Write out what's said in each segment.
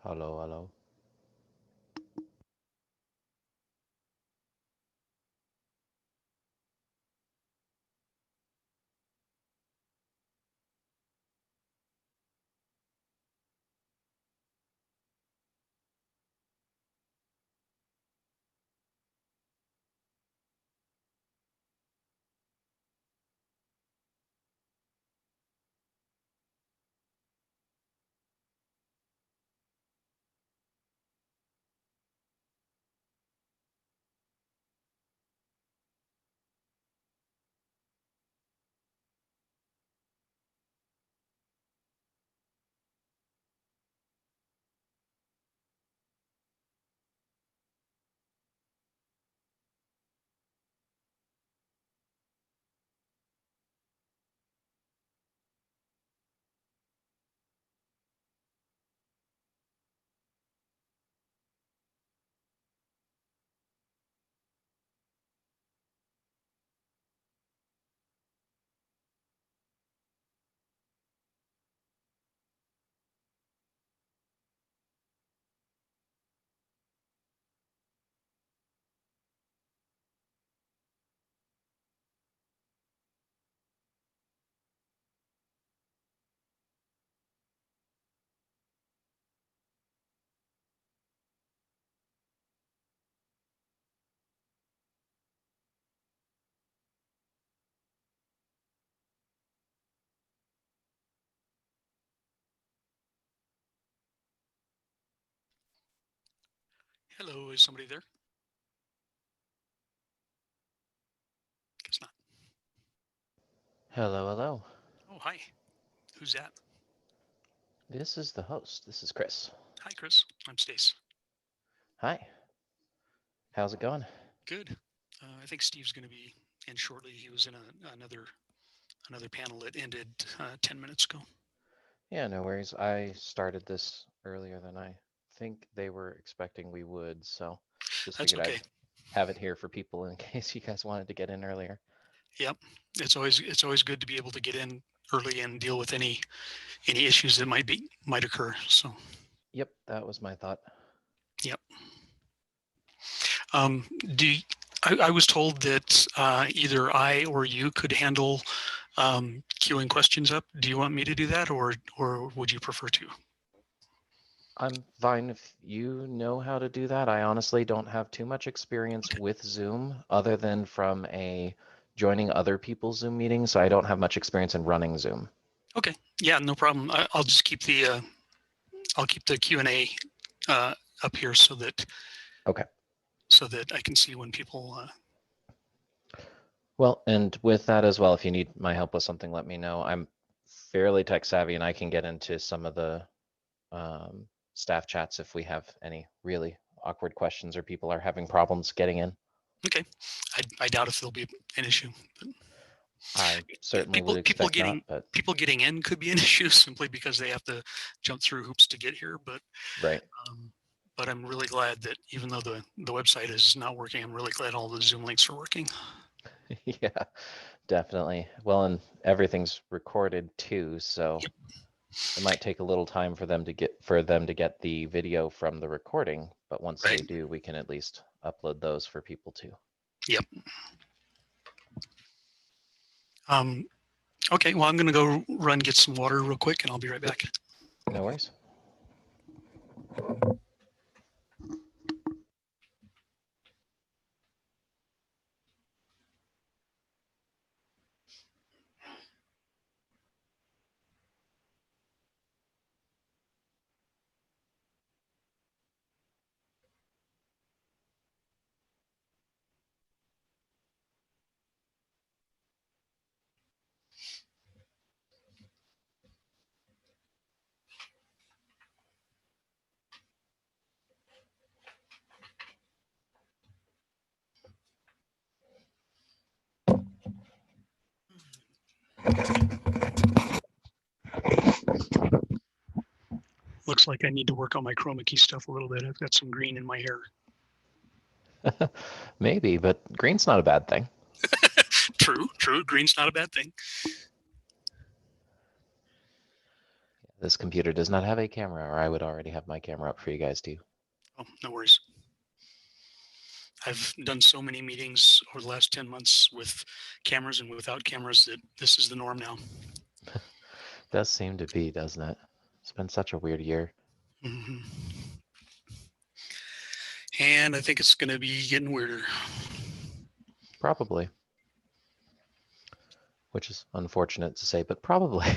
Hello, hello. Hello, is somebody there? Guess not. Hello, hello. Oh, hi. Who's that? This is the host. This is Chris. Hi, Chris. I'm Stace. Hi. How's it going? Good. I think Steve's going to be in shortly. He was in another panel that ended 10 minutes ago. Yeah, no worries. I started this earlier than I think they were expecting we would, so just That's figured okay. I'd have it here for people in case you guys wanted to get in earlier. Yep. It's always good to be able to get in early and deal with any issues that might occur. So. Yep, that was my thought. Yep. I was told that either I or you could handle queuing questions up. Do you want me to do that, or would you prefer to? I'm fine if you know how to do that. I honestly don't have too much experience Okay. with Zoom other than from joining other people's Zoom meetings, so I don't have much experience in running Zoom. Okay. Yeah, no problem. I'll just keep the Q&A up here so that I can see when people. Well, and with that as well, if you need my help with something, let me know. I'm fairly tech savvy and I can get into some of the staff chats if we have any really awkward questions or people are having problems getting in. Okay. I doubt if there'll be an issue. But I certainly would people expect not, but getting in could be an issue simply because they have to jump through hoops to get here. right. But I'm really glad that even though the website is not working, I'm really glad all the Zoom links are working. Yeah, definitely. Well, and everything's recorded too, so Yep. it might take a little time for them to get the video from the recording, but once Right. they do, we can at least upload those for people too. Yep. Okay, well, I'm going to go run get some water real quick, and I'll be right back. No worries. Looks like I need to work on my chroma key stuff a little bit. I've got some green in my hair. Maybe, but green's not a bad thing. True. Green's not a bad thing. This computer does not have a camera, or I would already have my camera up for you guys too. Oh, no worries. I've done so many meetings over the last 10 months with cameras and without cameras that this is the norm now. Does seem to be, doesn't it? It's been such a weird year. Mm-hmm. And I think it's going to be getting weirder. Probably. Which is unfortunate to say, but probably.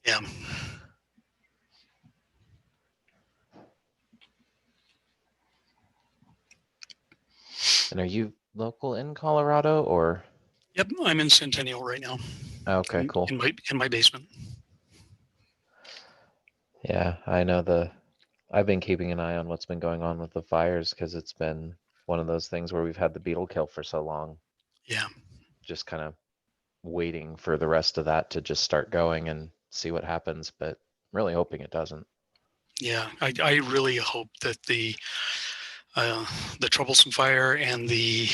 Yeah. And are you local in Colorado or? Yep, I'm in Centennial right now. Okay, cool. In my basement. Yeah, I know I've been keeping an eye on what's been going on with the fires because it's been one of those things where we've had the beetle kill for so long. Yeah. Just kind of waiting for the rest of that to just start going and see what happens, but really hoping it doesn't. Yeah, I really hope that the Troublesome Fire and the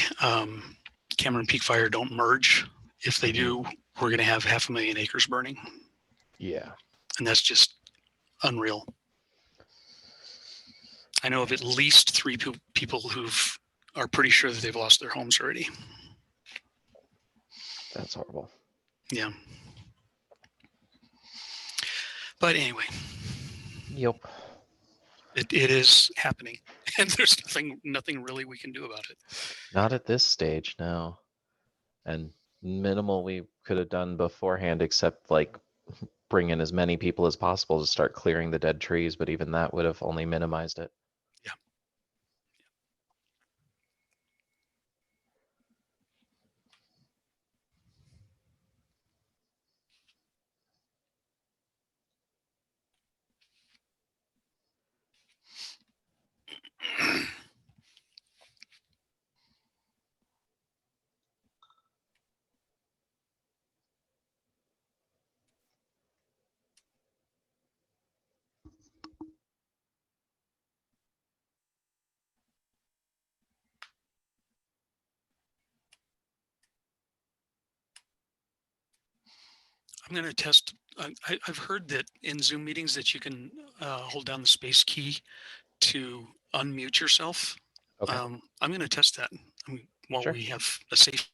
Cameron Peak Fire don't merge. If they do, we're going to have 500,000 acres burning. Yeah. And that's just unreal. I know of at least 3 people who are pretty sure that they've lost their homes already. That's horrible. Yeah. But anyway. Yep. It is happening, and there's nothing really we can do about it. Not at this stage, no. And minimal we could have done beforehand, except like bring in as many people as possible to start clearing the dead trees, but even that would have only minimized it. Yeah. I'm going to test. I've heard that in Zoom meetings that you can hold down the space key to unmute yourself. Okay. I'm going to test that while Sure. we have a safe.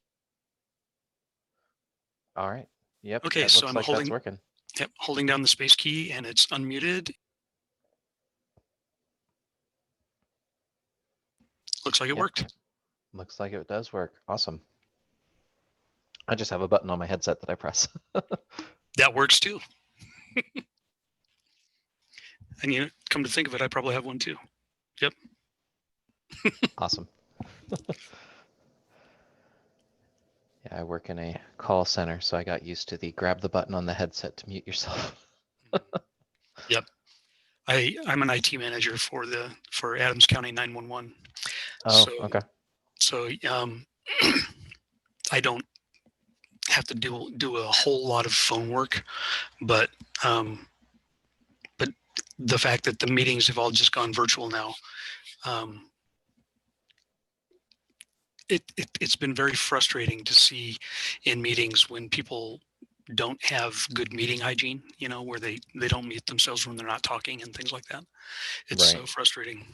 All right. Yep. Okay, so I'm holding. That's working. Yep, holding down the space key and it's unmuted. Looks like it worked. Looks like it does work. Awesome. I just have a button on my headset that I press. That works too. And you come to think of it, I probably have one too. Yep. Awesome. Yeah, I work in a call center, so I got used to the grab the button on the headset to mute yourself. Yep. I'm an IT manager for Adams County 911. Oh, so, okay. So I don't have to do a whole lot of phone work, but the fact that the meetings have all just gone virtual now, it's been very frustrating to see in meetings when people don't have good meeting hygiene, where they don't mute themselves when they're not talking and things like that. It's so frustrating.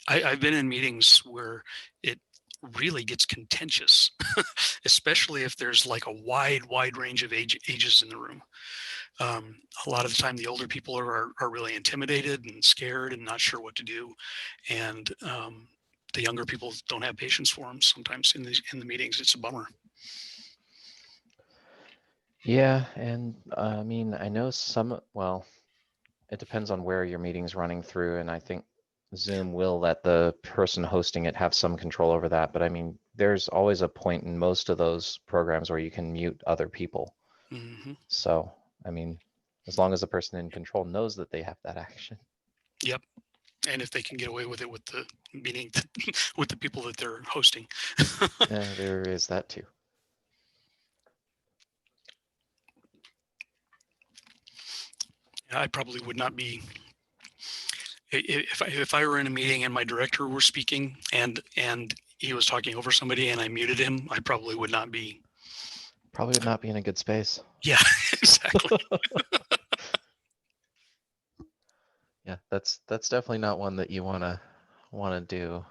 I've been in meetings where it really gets contentious, especially if there's like a wide range of ages in the room. A lot of the time the older people are really intimidated and scared and not sure what to do. And the younger people don't have patience for them sometimes in the meetings. It's a bummer. Yeah, and I mean, I know it depends on where your meeting's running through, and I think Zoom will let the person hosting it have some control over that. But I mean, there's always a point in most of those programs where you can mute other people. Mm-hmm. So, I mean, as long as the person in control knows that they have that action. Yep. And if they can get away with it with the meeting, with the people that they're hosting. Yeah, there is that too. I probably would not be, if I were in a meeting and my director were speaking and he was talking over somebody and I muted him, I probably would not be. Probably would not be in a good space. Yeah, exactly. Yeah, that's definitely not one that you wanna do.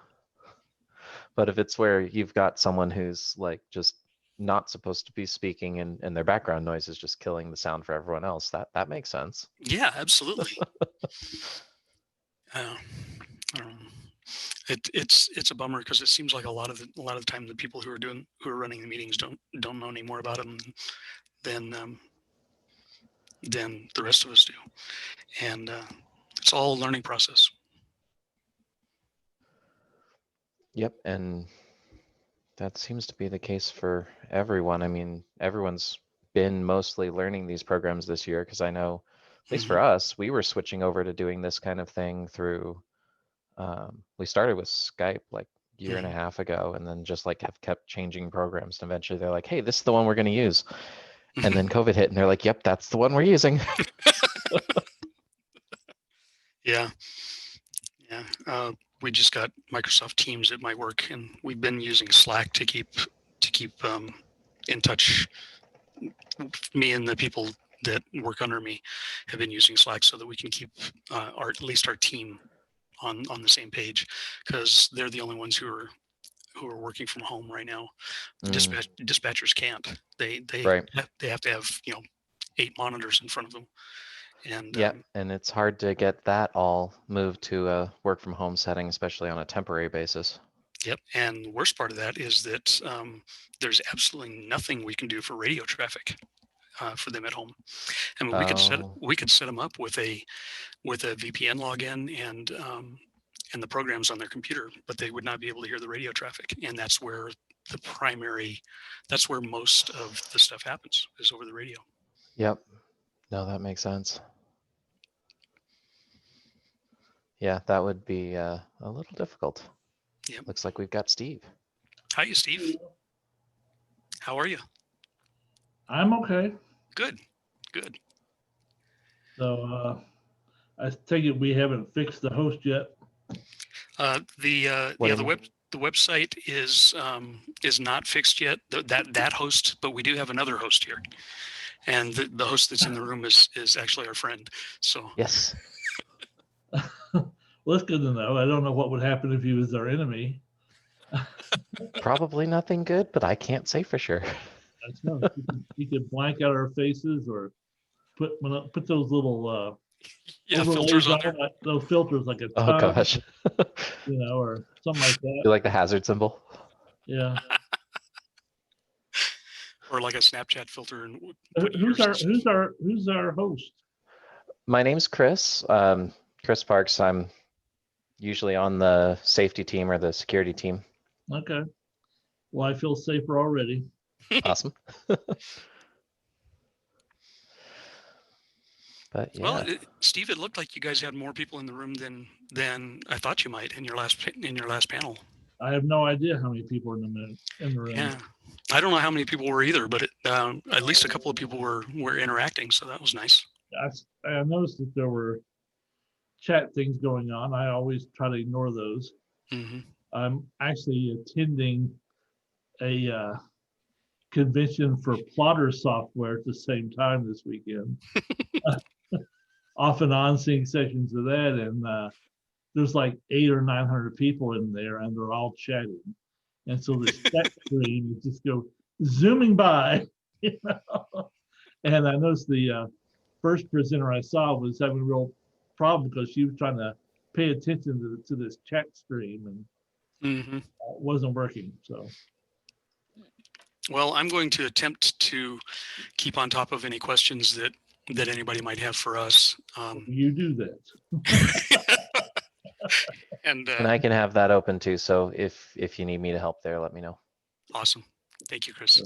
But if it's where you've got someone who's like just not supposed to be speaking and their background noise is just killing the sound for everyone else, that makes sense. Yeah, absolutely. I don't know. It's a bummer because it seems like a lot of the time the people who are running the meetings don't know any more about them than the rest of us do, and it's all a learning process. Yep, and that seems to be the case for everyone. I mean, everyone's been mostly learning these programs this year because I know, at least for us, we were switching over to doing this kind of thing through, we started with Skype like a year and a half ago, and then just like have kept changing programs. And eventually they're like, hey, this is the one we're going to use. And then COVID hit and they're like, yep, that's the one we're using. Yeah. We just got Microsoft Teams at my work, and we've been using Slack to keep in touch. Me and the people that work under me have been using Slack so that we can keep at least our team on the same page, because they're the only ones who are working from home right now. Dispatchers can't. They Right. they have to have 8 monitors in front of them. And yeah, and it's hard to get that all moved to a work from home setting, especially on a temporary basis. Yep. And the worst part of that is that there's absolutely nothing we can do for radio traffic for them at home. I mean, we could set them up with a VPN login and the programs on their computer, but they would not be able to hear the radio traffic. And that's where most of the stuff happens, is over the radio. Yep. No, that makes sense. Yeah, that would be a little difficult. Yep. Looks like we've got Steve. Hi, Steve. How are you? I'm okay. Good. So I take it we haven't fixed the host yet. The website is not fixed yet. That host, but we do have another host here, and the host that's in the room is actually our friend. So yes. Well, that's good to know. I don't know what would happen if he was our enemy. Probably nothing good, but I can't say for sure. That's no. He could blank out our faces or put those little filters on there. like, those filters like a Oh tongue, gosh. or something like that. You like the hazard symbol? Yeah. Or like a Snapchat filter. And who's our host? My name's Chris. Chris Parks. I'm usually on the safety team or the security team. Okay. Well, I feel safer already. Awesome. But yeah. Well, Steve, it looked like you guys had more people in the room than I thought you might in your last panel. I have no idea how many people are in the room. Yeah, I don't know how many people were either, but at least a couple of people were interacting, so that was nice. I noticed that there were chat things going on. I always try to ignore those. Mm-hmm. I'm actually attending a convention for plotter software at the same time this weekend. Off and on seeing sessions of that, and there's like 800 or 900 people in there, and they're all chatting, and so the chat screen is just go zooming by, And I noticed the first presenter I saw was having a real problem because she was trying to pay attention to this chat stream, and it wasn't working. So. Well, I'm going to attempt to keep on top of any questions that anybody might have for us. You do that. And I can have that open too. So if you need me to help there, let me know. Awesome. Thank you, Chris.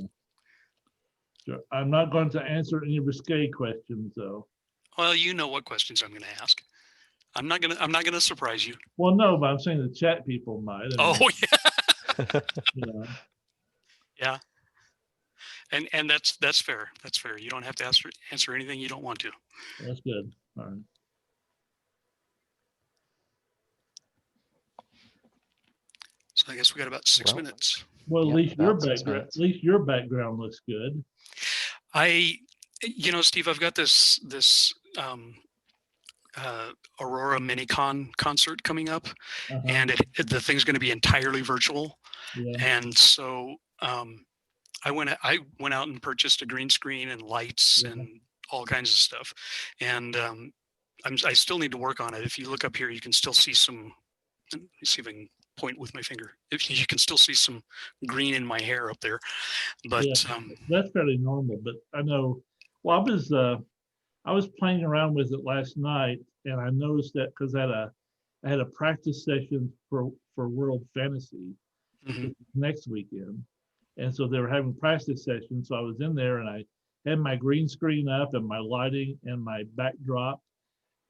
Sure. I'm not going to answer any risque questions, though. Well, you know what questions I'm going to ask. I'm not gonna surprise you. Well, no, but I'm saying the chat people might. Oh yeah. Yeah. Yeah. And that's fair. That's fair. You don't have to answer anything you don't want to. That's good. All right. So I guess we got about 6 minutes. Well, at least your background looks good. Steve, I've got this Aurora MiniCon concert coming up, Uh-huh. and the thing's going to be entirely virtual. Yeah. And so I went out and purchased a green screen and lights Yeah. and all kinds of stuff. And I still need to work on it. If you look up here, you can still see some. Let me see if I can point with my finger. If you can still see some green in my hair up there, but Yeah. That's fairly normal. But I know. Well, I was playing around with it last night, and I noticed that because I had a practice session for World Fantasy mhm. next weekend, and so they were having practice sessions. So I was in there, and I had my green screen up and my lighting and my backdrop,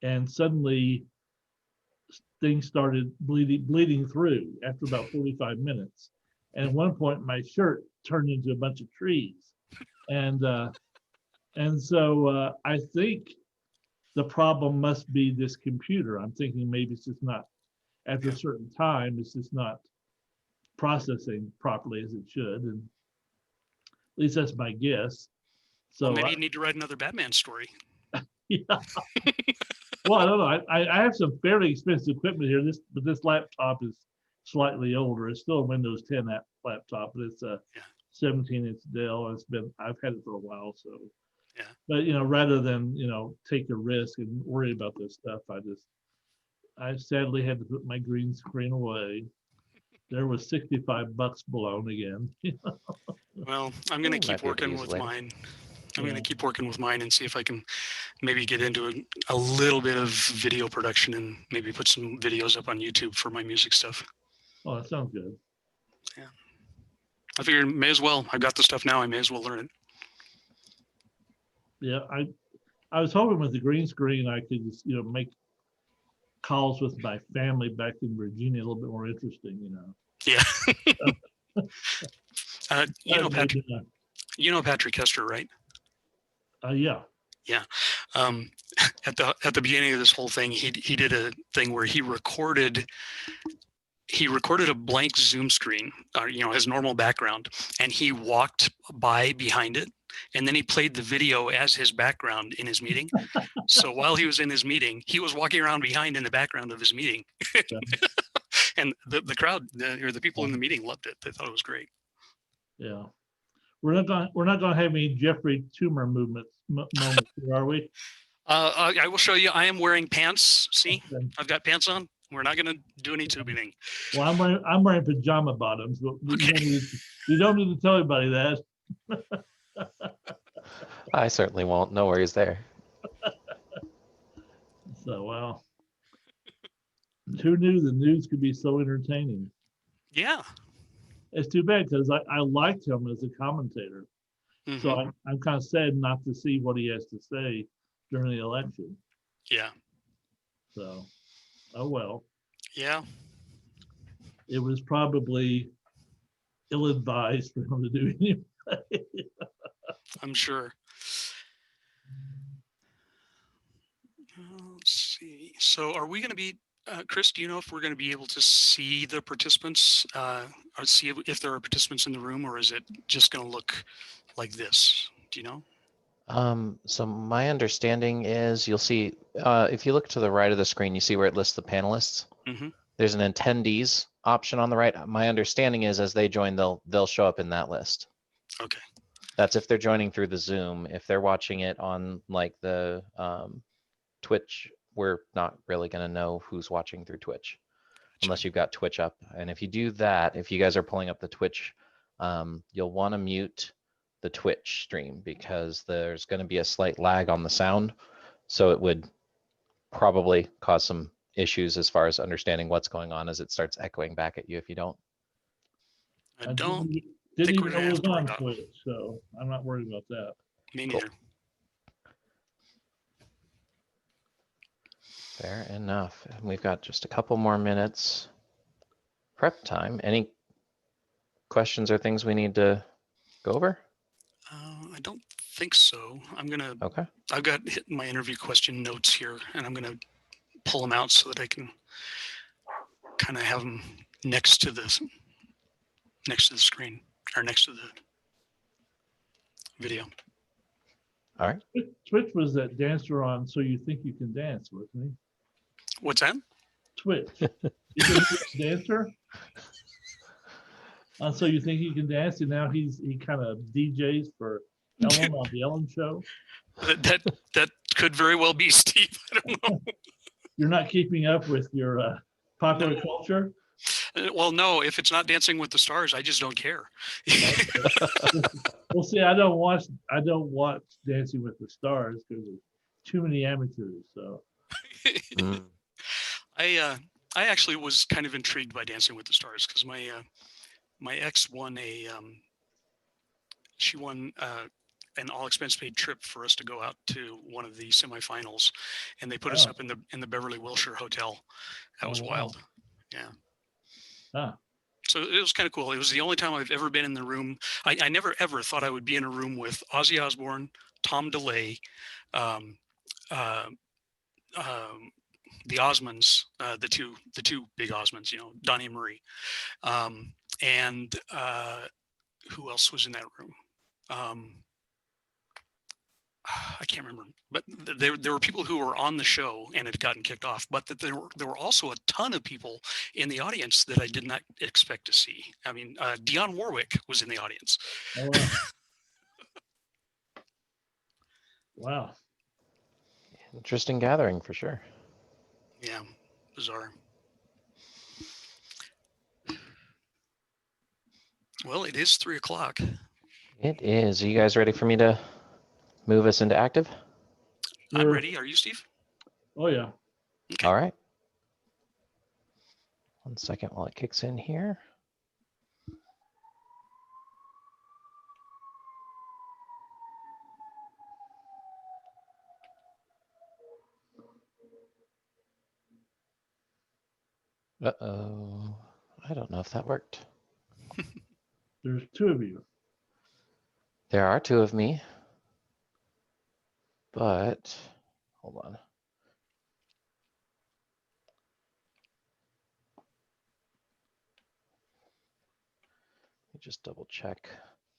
and suddenly things started bleeding through after about 45 minutes. And at one point, my shirt turned into a bunch of trees, and so I think the problem must be this computer. I'm thinking maybe it's just not, after a certain time, it's just not processing properly as it should. And at least that's my guess. So Well, maybe you need to write another Batman story. yeah. Well, I don't know. I have some fairly expensive equipment here. But this laptop is slightly older. It's still a Windows 10 laptop, but it's a 17-inch Dell. I've had it for a while. So yeah. But rather than take a risk and worry about this stuff, I sadly had to put my green screen away. There was $65 blown again. Well, I'm going to keep working with later. mine. I'm going to keep working with mine and see if I can maybe get into a little bit of video production and maybe put some videos up on YouTube for my music stuff. Oh, that sounds good. Yeah. I figured may as well. I got the stuff now. I may as well learn it. Yeah, I was hoping with the green screen I could just make calls with my family back in Virginia a little bit more interesting. Yeah. Patrick Hester, right? Yeah. Yeah. At the beginning of this whole thing, he did a thing where he recorded a blank Zoom screen, his normal background, and he walked by behind it, and then he played the video as his background in his meeting. So while he was in his meeting, he was walking around behind in the background of his meeting. And the crowd, or the people in the meeting, loved it. They thought it was great. Yeah. We're not gonna have any Jeffrey Toomer moments here, are we? I will show you. I am wearing pants. See, Okay. I've got pants on. We're not going to do any tubing. Well, I'm wearing pajama bottoms, but you don't need to tell anybody that. I certainly won't. No worries there. So, well, who knew the news could be so entertaining? Yeah. It's too bad because I liked him as a commentator. Mm-hmm. So I'm kind of sad not to see what he has to say during the election. Yeah. So, oh well. Yeah. It was probably ill-advised for him to do anyway. I'm sure. Let's see. So are we going to be, Chris, do you know if we're going to be able to see the participants, or see if there are participants in the room, or is it just going to look like this? Do you know? So my understanding is you'll see, if you look to the right of the screen, you see where it lists the panelists. Mm-hmm. There's an attendees option on the right. My understanding is as they join, they'll show up in that list. Okay. That's if they're joining through the Zoom. If they're watching it on like the Twitch, we're not really going to know who's watching through Twitch unless you've got Twitch up. And if you do that, if you guys are pulling up the Twitch, you'll want to mute the Twitch stream because there's going to be a slight lag on the sound. So it would probably cause some issues as far as understanding what's going on as it starts echoing back at you if you don't. I don't didn't think even we're know going it to was have to worry on about Twitch, so I'm not worried about that. Me neither. Cool. Fair enough. And we've got just a couple more minutes prep time. Any questions or things we need to go over? I don't think so. I'm gonna. Okay. I've got my interview question notes here, and I'm gonna pull them out so that I can kind of have them next to the screen or next to the video. All right. Twitch was that dancer on So You Think You Can Dance, wasn't he? What's that? Twitch. Isn't he a dancer? So You Think You Can Dance, and now he kind of DJs for Ellen on the Ellen Show. That could very well be, Steve. I don't know. You're not keeping up with your popular culture? Well, no, if it's not Dancing with the Stars, I just don't care. Well, see, I don't watch Dancing with the Stars because there's too many amateurs. So I actually was kind of intrigued by Dancing with the Stars because my ex won she won an all expense paid trip for us to go out to one of the semifinals, and they put us up in the Beverly Wilshire Hotel. That was wild. Yeah. Huh. So it was kind of cool. It was the only time I've ever been in the room. I never ever thought I would be in a room with Ozzy Osbourne, Tom DeLay, the Osmonds, the two big Osmonds, Donnie and Marie, and who else was in that room? I can't remember, but there were people who were on the show and had gotten kicked off, but that there were also a ton of people in the audience that I did not expect to see. I mean, Dionne Warwick was in the audience. Oh, wow. Wow. Interesting gathering for sure. Yeah, bizarre. Well, it is 3 o'clock. It is. Are you guys ready for me to move us into active? I'm ready. Are you, Steve? Oh, yeah. Okay. All right. 1 second while it kicks in here. Uh-oh. I don't know if that worked. There's two of you. There are two of me, but hold on. Let me just double check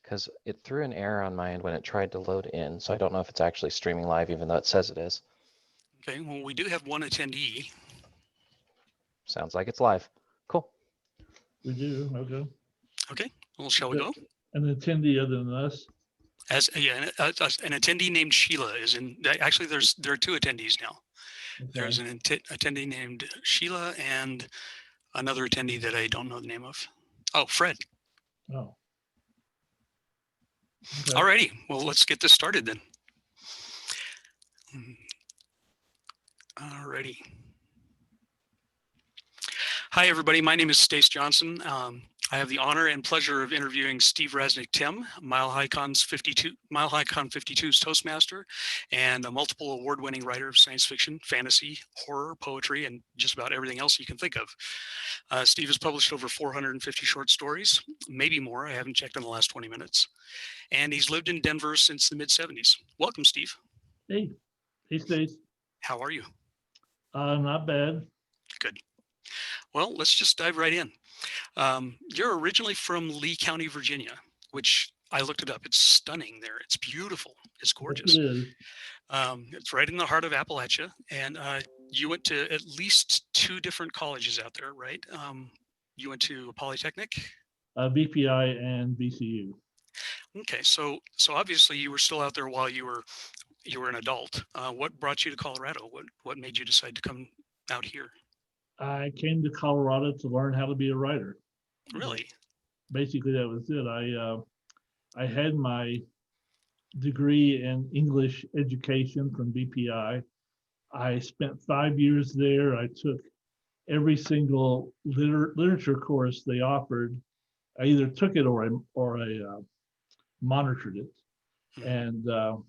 because it threw an error on my end when it tried to load in. So I don't know if it's actually streaming live, even though it says it is. Okay. Well, we do have one attendee. Sounds like it's live. Cool. We do. Okay. Okay. Well, shall we go? An attendee other than us. As an attendee named Sheila is in. Actually, there are two attendees now. Okay. There's an attendee named Sheila and another attendee that I don't know the name of. Oh, Fred. Oh. Okay. Alrighty. Well, let's get this started then. Alrighty. Hi, everybody. My name is Stace Johnson. I have the honor and pleasure of interviewing Steve Rasnic Tem, MileHiCon 52's Toastmaster, and a multiple award-winning writer of science fiction, fantasy, horror, poetry, and just about everything else you can think of. Steve has published over 450 short stories, maybe more. I haven't checked in the last 20 minutes. And he's lived in Denver since the mid-'70s. Welcome, Steve. Hey. Hey, Stace. How are you? Not bad. Good. Well, let's just dive right in. You're originally from Lee County, Virginia, which I looked it up. It's stunning there. It's beautiful. It's gorgeous. Yes, it is. It's right in the heart of Appalachia. And you went to at least 2 different colleges out there, right? You went to a Polytechnic? BPI and VCU. Okay, so obviously you were still out there while you were an adult. What brought you to Colorado? What made you decide to come out here? I came to Colorado to learn how to be a writer. Really? Basically, that was it. I had my degree in English education from BPI. I spent 5 years there. I took every single literature course they offered. I either took it or I monitored it. And so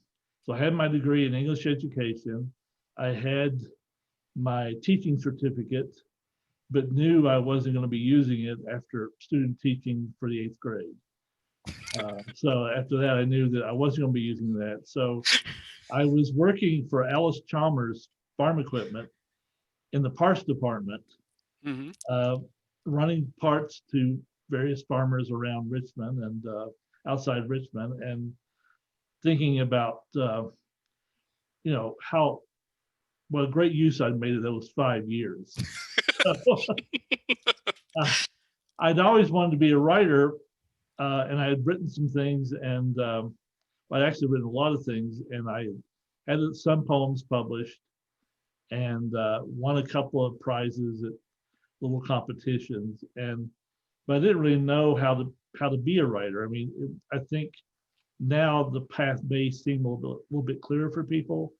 I had my degree in English education. I had my teaching certificate, but knew I wasn't going to be using it after student teaching for the 8th grade. So after that, I knew that I wasn't going to be using that. So I was working for Alice Chalmers Farm Equipment in the parts department, running parts to various farmers around Richmond and outside Richmond, and thinking about how what a great use I made of those 5 years. I'd always wanted to be a writer, and I had written some things, and I'd actually written a lot of things, and I had some poems published, and won a couple of prizes at little competitions, but I didn't really know how to be a writer. I mean, I think now the path may seem a little bit clearer for people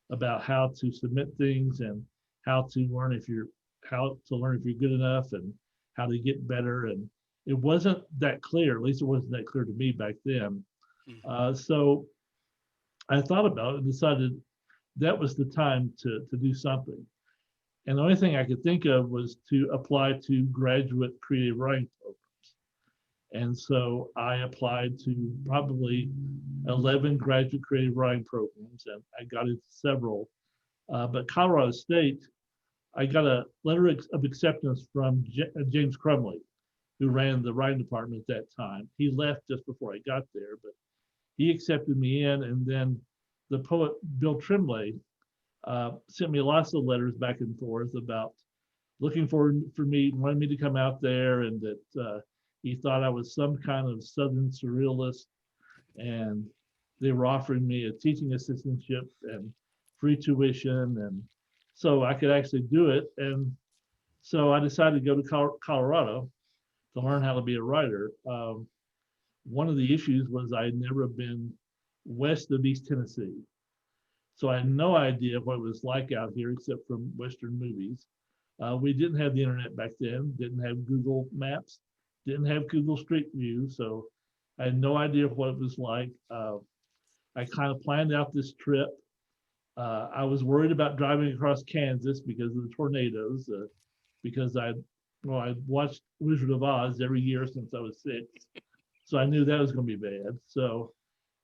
about how to submit things and how to learn if you're good enough and how to get better. And it wasn't that clear, at least it wasn't that clear to me back then. So I thought about it and decided that was the time to do something. And the only thing I could think of was to apply to graduate creative writing programs. And so I applied to probably 11 graduate creative writing programs, and I got into several. But Colorado State, I got a letter of acceptance from James Crumley, who ran the writing department at that time. He left just before I got there, but he accepted me in. And then the poet Bill Tremblay sent me lots of letters back and forth about looking for me, wanted me to come out there, and that he thought I was some kind of Southern surrealist, and they were offering me a teaching assistantship and free tuition, and so I could actually do it. And so I decided to go to Colorado to learn how to be a writer. One of the issues was I had never been west of East Tennessee. So I had no idea what it was like out here except from Western movies. We didn't have the internet back then, didn't have Google Maps, didn't have Google Street View. So I had no idea what it was like. I kind of planned out this trip. I was worried about driving across Kansas because of the tornadoes, because I watched Wizard of Oz every year since I was 6. So I knew that was going to be bad. So,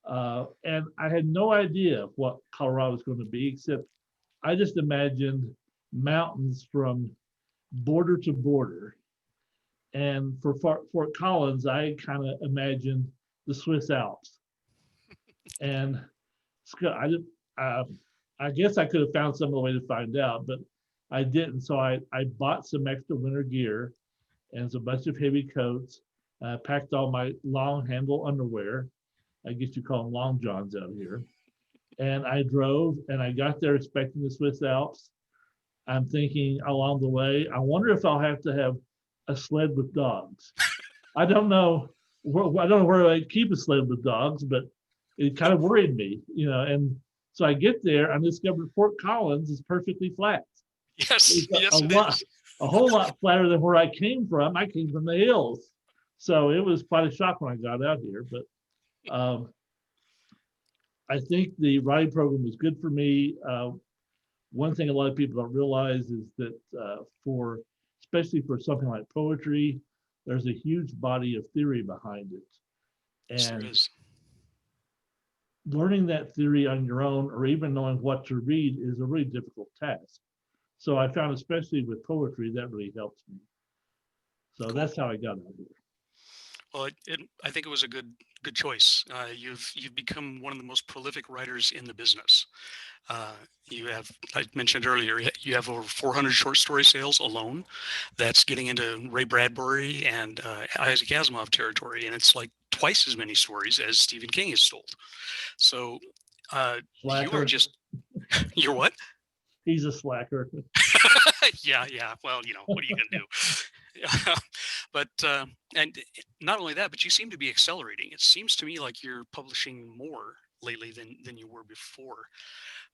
and I had no idea what Colorado was going to be, except I just imagined mountains from border to border. And for Fort Collins, I kind of imagined the Swiss Alps. And I guess I could have found some other way to find out, but I didn't. So I bought some extra winter gear and a bunch of heavy coats. I packed all my long handle underwear. I guess you call them long johns out here. And I drove, and I got there expecting the Swiss Alps. I'm thinking along the way, I wonder if I'll have to have a sled with dogs. I don't know where I keep a sled with dogs, but it kind of worried me, and so I get there and discovered Fort Collins is perfectly flat. Yes, yes, a whole lot flatter than where I came from. I came from the hills. So it was quite a shock when I got out here, but I think the writing program was good for me. One thing a lot of people don't realize is that especially for something like poetry, there's a huge body of theory behind it. And learning that theory on your own, or even knowing what to read, is a really difficult task. So I found, especially with poetry, that really helps me. So cool. That's how I got out here. Well, I think it was a good choice. You've become one of the most prolific writers in the business. You have, I mentioned earlier, you have over 400 short story sales alone. That's getting into Ray Bradbury and Isaac Asimov territory, and it's like twice as many stories as Stephen King has told. So you are just, you're what? He's a slacker. Yeah. Well, what are you going to do? But and not only that, but you seem to be accelerating. It seems to me like you're publishing more lately than you were before.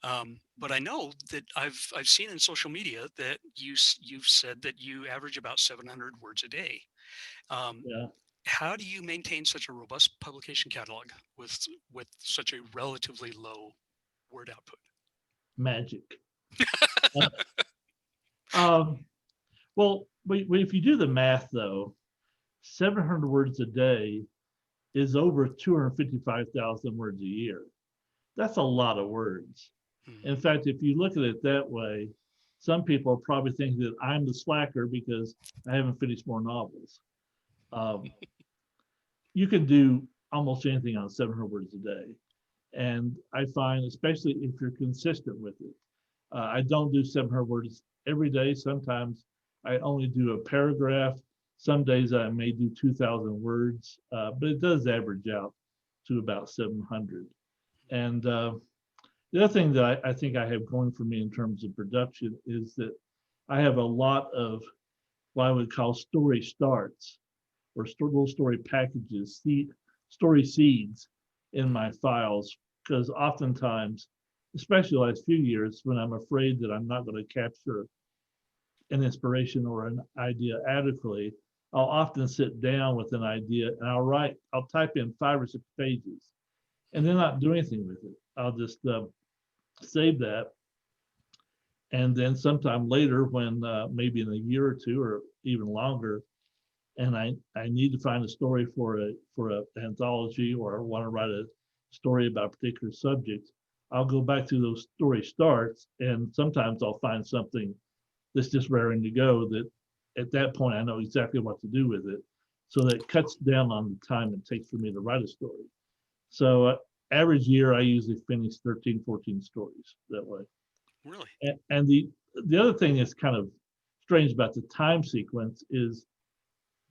But I know that I've seen in social media that you've said that you average about 700 words a day. Yeah. How do you maintain such a robust publication catalog with such a relatively low word output? Magic. Well, if you do the math, though, 700 words a day is over 255,000 words a year. That's a lot of words. In fact, if you look at it that way, some people are probably thinking that I'm the slacker because I haven't finished more novels. You can do almost anything on 700 words a day. And I find, especially if you're consistent with it, I don't do 700 words every day. Sometimes I only do a paragraph. Some days I may do 2,000 words, but it does average out to about 700. And the other thing that I think I have going for me in terms of production is that I have a lot of what I would call story starts or little story packages, story seeds in my files, because oftentimes, especially the last few years, when I'm afraid that I'm not going to capture an inspiration or an idea adequately, I'll often sit down with an idea and I'll type in 5 or 6 pages and then not do anything with it. I'll just save that. And then sometime later, when maybe in a year or two or even longer, and I need to find a story for an anthology, or I want to write a story about a particular subject, I'll go back to those story starts, and sometimes I'll find something that's just raring to go that at that point I know exactly what to do with it. So that cuts down on the time it takes for me to write a story. So average year, I usually finish 13, 14 stories that way. Really? And the other thing that's kind of strange about the time sequence is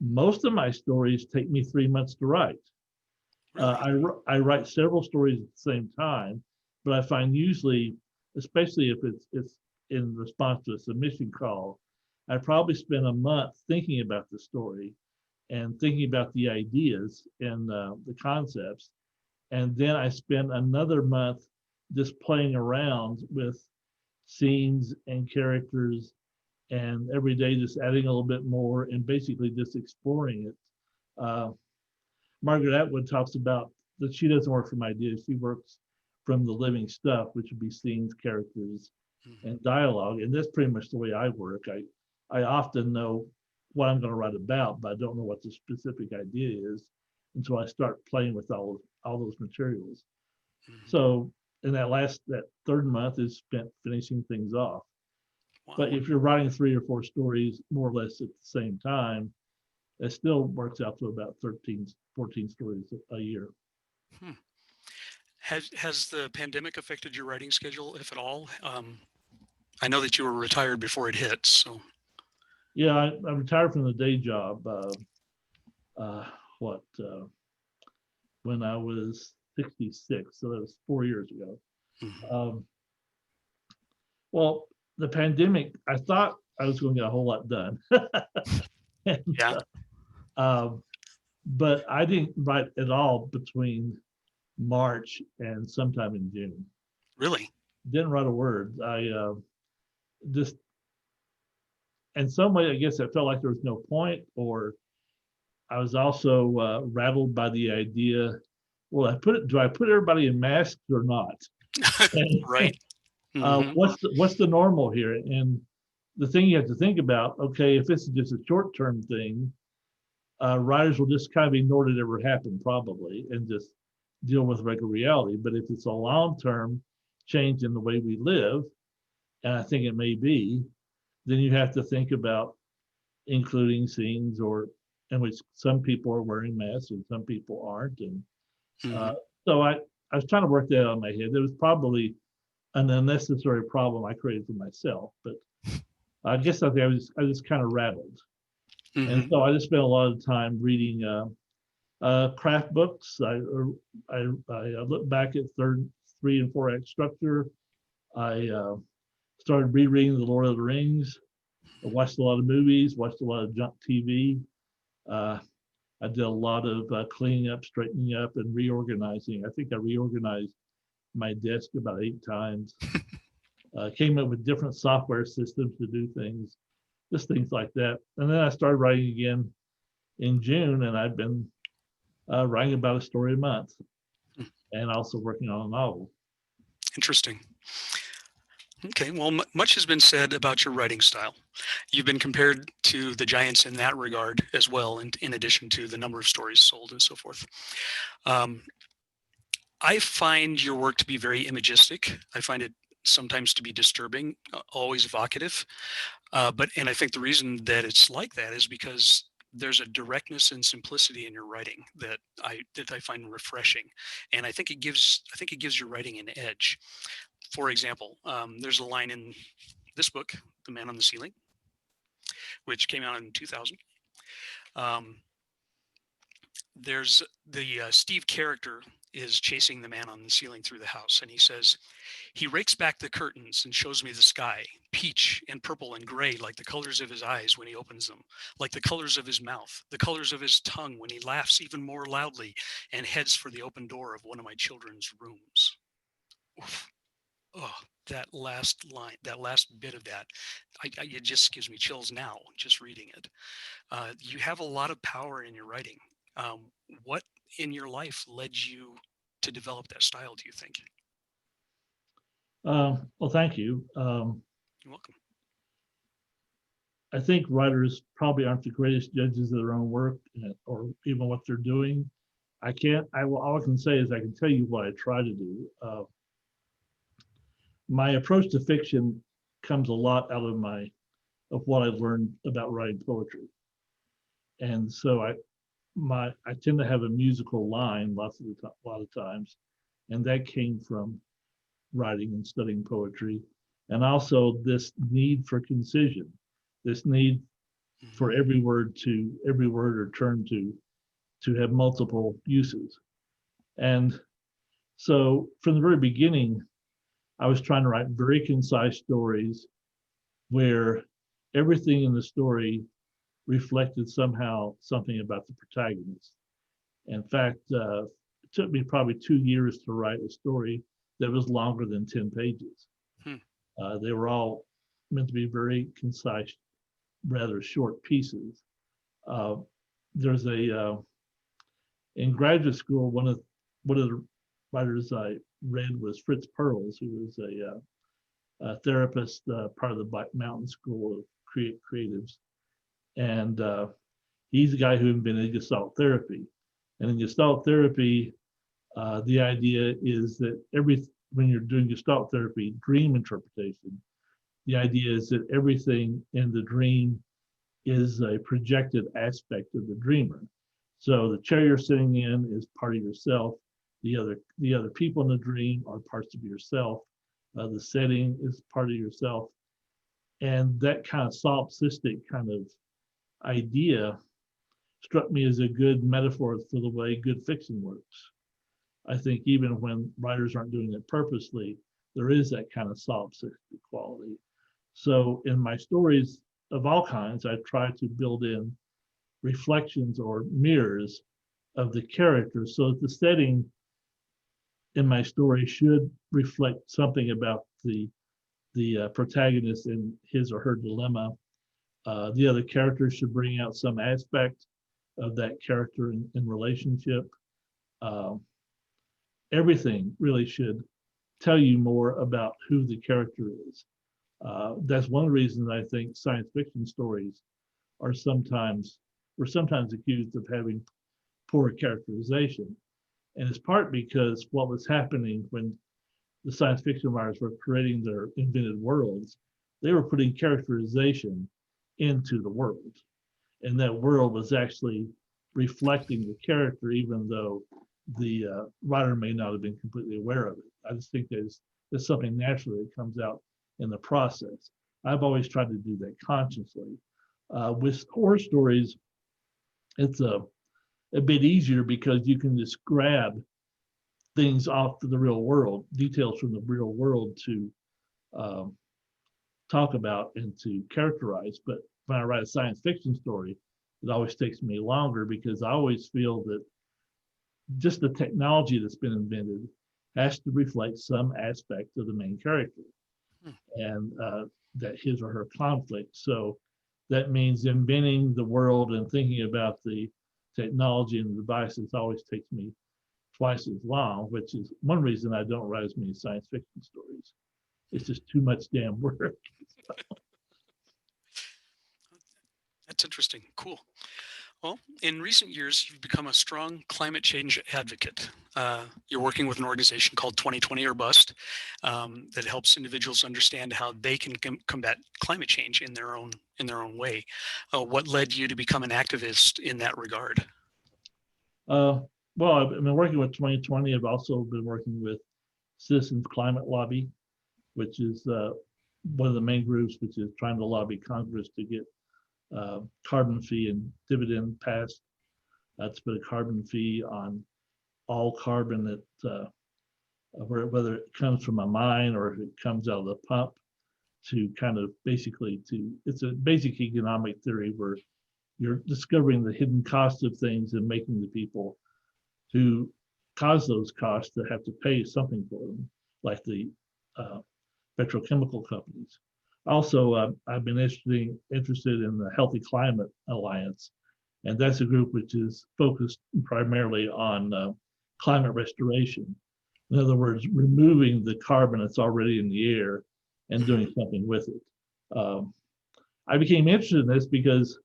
most of my stories take me 3 months to write. Really? I write several stories at the same time, but I find usually, especially if it's in response to a submission call, I probably spend a month thinking about the story and thinking about the ideas and the concepts. And then I spend another month just playing around with scenes and characters, and every day just adding a little bit more and basically just exploring it. Margaret Atwood talks about that she doesn't work from ideas, she works from the living stuff, which would be scenes, characters, and dialogue. And that's pretty much the way I work. I often know what I'm going to write about, but I don't know what the specific idea is until I start playing with all those materials. So in that third month is spent finishing things off. Wow. But if you're writing 3 or 4 stories more or less at the same time, it still works out to about 13, 14 stories a year. Has the pandemic affected your writing schedule, if at all? I know that you were retired before it hit, so. Yeah, I retired from the day job. When I was 66, so that was 4 years ago. Well, the pandemic, I thought I was going to get a whole lot done. And, yeah. But I didn't write at all between March and sometime in June. Really? Didn't write a word. I just, in some way, I guess I felt like there was no point, or I was also rattled by the idea, well, do I put everybody in masks or not? And, right. What's the normal here? And the thing you have to think about, okay, if this is just a short-term thing, writers will just kind of ignore it ever happened probably and just deal with regular reality. But if it's a long-term change in the way we live, and I think it may be, then you have to think about including scenes in which some people are wearing masks and some people aren't. And so I was trying to work that out in my head. There was probably an unnecessary problem I created for myself, but I guess I was kind of rattled. And so I just spent a lot of time reading craft books. I look back at 3 and 4 act structure. I started rereading The Lord of the Rings. I watched a lot of movies, watched a lot of junk TV. I did a lot of cleaning up, straightening up, and reorganizing. I think I reorganized my desk about 8 times. Came up with different software systems to do things, just things like that. And then I started writing again in June, and I've been writing about a story a month and also working on a novel. Interesting. Okay, well, much has been said about your writing style. You've been compared to the giants in that regard as well, in addition to the number of stories sold and so forth. I find your work to be very imagistic. I find it sometimes to be disturbing, always evocative. And I think the reason that it's like that is because there's a directness and simplicity in your writing that I find refreshing, and I think it gives your writing an edge. For example, there's a line in this book, The Man on the Ceiling, which came out in 2000. There's the Steve character is chasing the man on the ceiling through the house, and he says, he rakes back the curtains and shows me the sky, peach and purple and gray, like the colors of his eyes when he opens them, like the colors of his mouth, the colors of his tongue when he laughs even more loudly and heads for the open door of one of my children's rooms. Oof. Oh, that last line, that last bit of that, it just gives me chills now just reading it. You have a lot of power in your writing. What in your life led you to develop that style, do you think? Well, thank you. You're welcome. I think writers probably aren't the greatest judges of their own work or even what they're doing. All I can say is I can tell you what I try to do. My approach to fiction comes a lot out of what I've learned about writing poetry. And so I tend to have a musical line a lot of times, and that came from writing and studying poetry, and also this need for concision, this need for every word or term to have multiple uses. And so from the very beginning, I was trying to write very concise stories where everything in the story reflected somehow something about the protagonist. In fact, it took me probably 2 years to write a story that was longer than 10 pages. They were all meant to be very concise, rather short pieces. There's in graduate school, one of the writers I read was Fritz Perls, who was a therapist, part of the Black Mountain School of Creatives. And he's the guy who invented Gestalt therapy. And in Gestalt therapy, the idea is that when you're doing Gestalt therapy, dream interpretation, the idea is that everything in the dream is a projected aspect of the dreamer. So the chair you're sitting in is part of yourself. The other people in the dream are parts of yourself. The setting is part of yourself. And that kind of solipsistic kind of idea struck me as a good metaphor for the way good fiction works. I think even when writers aren't doing it purposely, there is that kind of solipsistic quality. So in my stories of all kinds, I try to build in reflections or mirrors of the characters so that the setting in my story should reflect something about the protagonist and his or her dilemma. The other characters should bring out some aspect of that character in relationship. Everything really should tell you more about who the character is. That's one reason I think science fiction stories we're sometimes accused of having poor characterization. And it's part because what was happening when the science fiction writers were creating their invented worlds, they were putting characterization into the world. And that world was actually reflecting the character, even though the writer may not have been completely aware of it. I just think there's something naturally that comes out in the process. I've always tried to do that consciously. With horror stories, it's a bit easier because you can just grab things off the real world, details from the real world to talk about and to characterize. But when I write a science fiction story, it always takes me longer because I always feel that just the technology that's been invented has to reflect some aspect of the main character and that his or her conflict. So that means inventing the world and thinking about the technology and the devices always takes me twice as long, which is one reason I don't write as many science fiction stories. It's just too much damn work. That's interesting. Cool. Well, in recent years, you've become a strong climate change advocate. You're working with an organization called 2020 or Bust that helps individuals understand how they can combat climate change in their own way. What led you to become an activist in that regard? Uh, well, I've been working with 2020. I've also been working with Citizens Climate Lobby, which is one of the main groups, which is trying to lobby Congress to get carbon fee and dividend passed. To put a carbon fee on all carbon that, whether it comes from a mine or if it comes out of the pump, to kind of basically it's a basic economic theory where you're discovering the hidden cost of things and making the people who cause those costs to have to pay something for them, like the petrochemical companies. Also, I've been interested in the Healthy Climate Alliance, and that's a group which is focused primarily on climate restoration. In other words, removing the carbon that's already in the air and doing something with it. I became interested in this because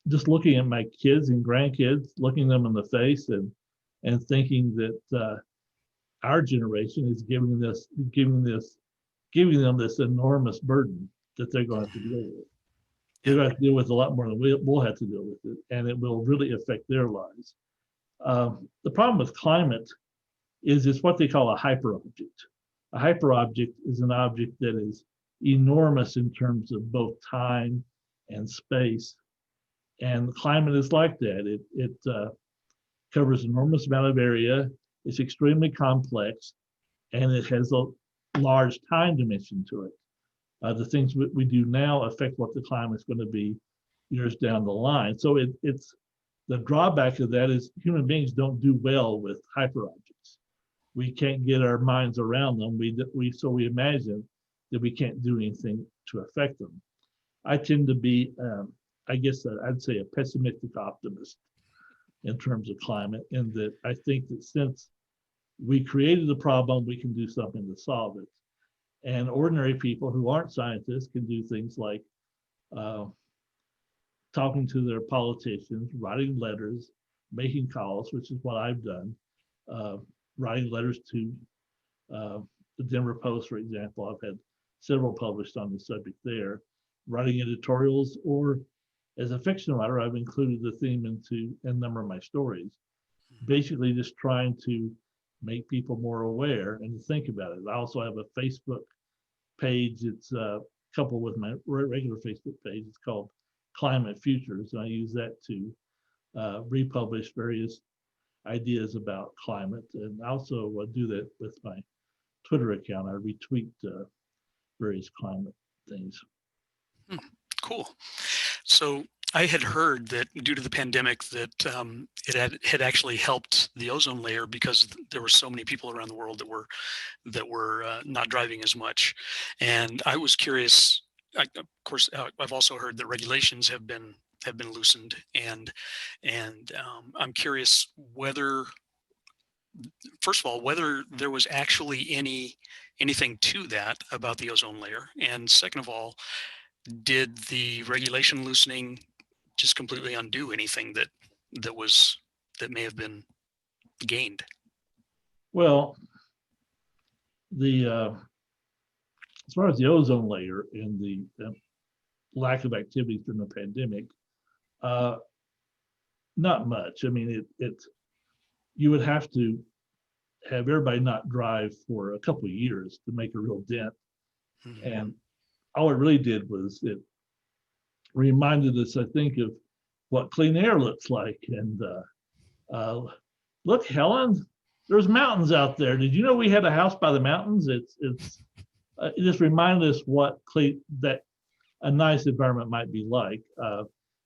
just looking at my kids and grandkids, looking them in the face and thinking that our generation is giving them this enormous burden that they're going to have to deal with. They're going to have to deal with a lot more than we'll have to deal with it, and it will really affect their lives. The problem with climate is it's what they call a hyperobject. A hyperobject is an object that is enormous in terms of both time and space, and climate is like that. It covers an enormous amount of area. It's extremely complex, and it has a large time dimension to it. The things we do now affect what the climate is going to be years down the line. So it's the drawback of that is human beings don't do well with hyperobjects. We can't get our minds around them. So we imagine that we can't do anything to affect them. I tend to be, I guess I'd say, a pessimistic optimist in terms of climate, in that I think that since we created the problem, we can do something to solve it. And ordinary people who aren't scientists can do things like talking to their politicians, writing letters, making calls, which is what I've done, writing letters to the Denver Post, for example. I've had several published on the subject there, writing editorials, or as a fiction writer, I've included the theme into a number of my stories, basically just trying to make people more aware and to think about it. I also have a Facebook page. It's coupled with my regular Facebook page. It's called Climate Futures, and I use that to republish various ideas about climate. And I also do that with my Twitter account. I retweet various climate things. Cool. So I had heard that due to the pandemic that it had actually helped the ozone layer because there were so many people around the world that were not driving as much. And I was curious. Of course, I've also heard that regulations have been loosened, and I'm curious whether, first of all, whether there was actually anything to that about the ozone layer, and second of all, did the regulation loosening just completely undo anything that may have been gained? Well, as far as the ozone layer and the lack of activities during the pandemic, not much. I mean, you would have to have everybody not drive for a couple of years to make a real dent. Mm-hmm. And all it really did was it reminded us, I think, of what clean air looks like. And look, Helen, there's mountains out there. Did you know we had a house by the mountains? It just reminded us what that a nice environment might be like.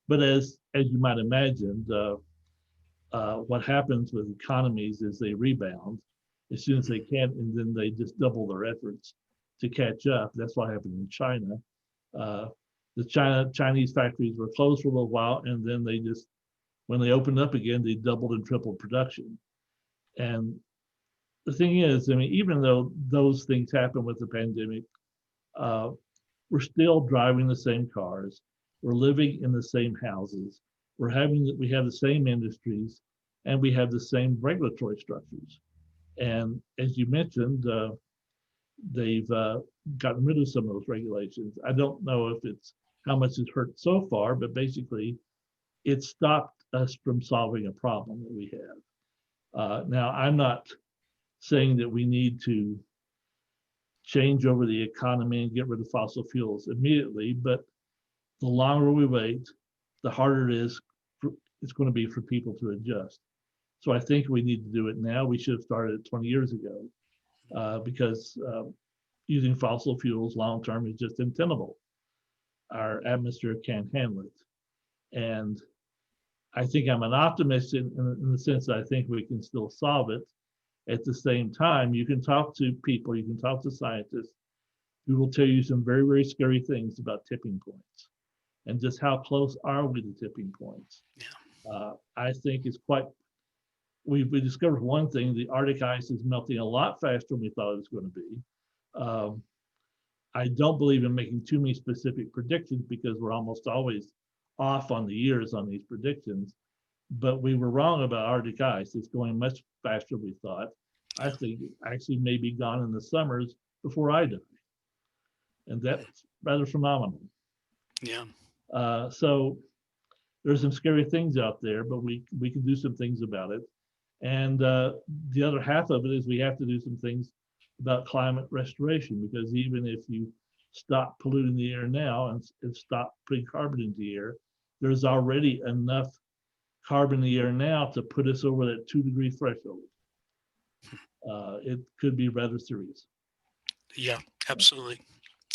But as you might imagine, what happens with economies is they rebound as soon as they can, and then they just double their efforts to catch up. That's what happened in China. The Chinese factories were closed for a little while, and then when they opened up again, they doubled and tripled production. And the thing is, I mean, even though those things happen with the pandemic, we're still driving the same cars, we're living in the same houses, we have the same industries, and we have the same regulatory structures. And as you mentioned, they've gotten rid of some of those regulations. I don't know if it's how much it's hurt so far, but basically it stopped us from solving a problem that we have. Now, I'm not saying that we need to change over the economy and get rid of fossil fuels immediately, but the longer we wait, the harder it's going to be for people to adjust. So I think we need to do it now. We should have started it 20 years ago, because using fossil fuels long term is just untenable. Our atmosphere can't handle it. And I think I'm an optimist in the sense that I think we can still solve it. At the same time, you can talk to people, you can talk to scientists who will tell you some very, very scary things about tipping points and just how close are we to tipping points. Yeah. I think it's quite, we discovered one thing: the Arctic ice is melting a lot faster than we thought it was going to be. I don't believe in making too many specific predictions because we're almost always off on the years on these predictions, but we were wrong about Arctic ice. It's going much faster than we thought. I think it actually may be gone in the summers before I die. And that's rather phenomenal. Yeah. So there's some scary things out there, but we can do some things about it. And the other half of it is we have to do some things about climate restoration, because even if you stop polluting the air now and stop putting carbon into the air, there's already enough carbon in the air now to put us over that 2-degree threshold. It could be rather serious. Yeah, absolutely.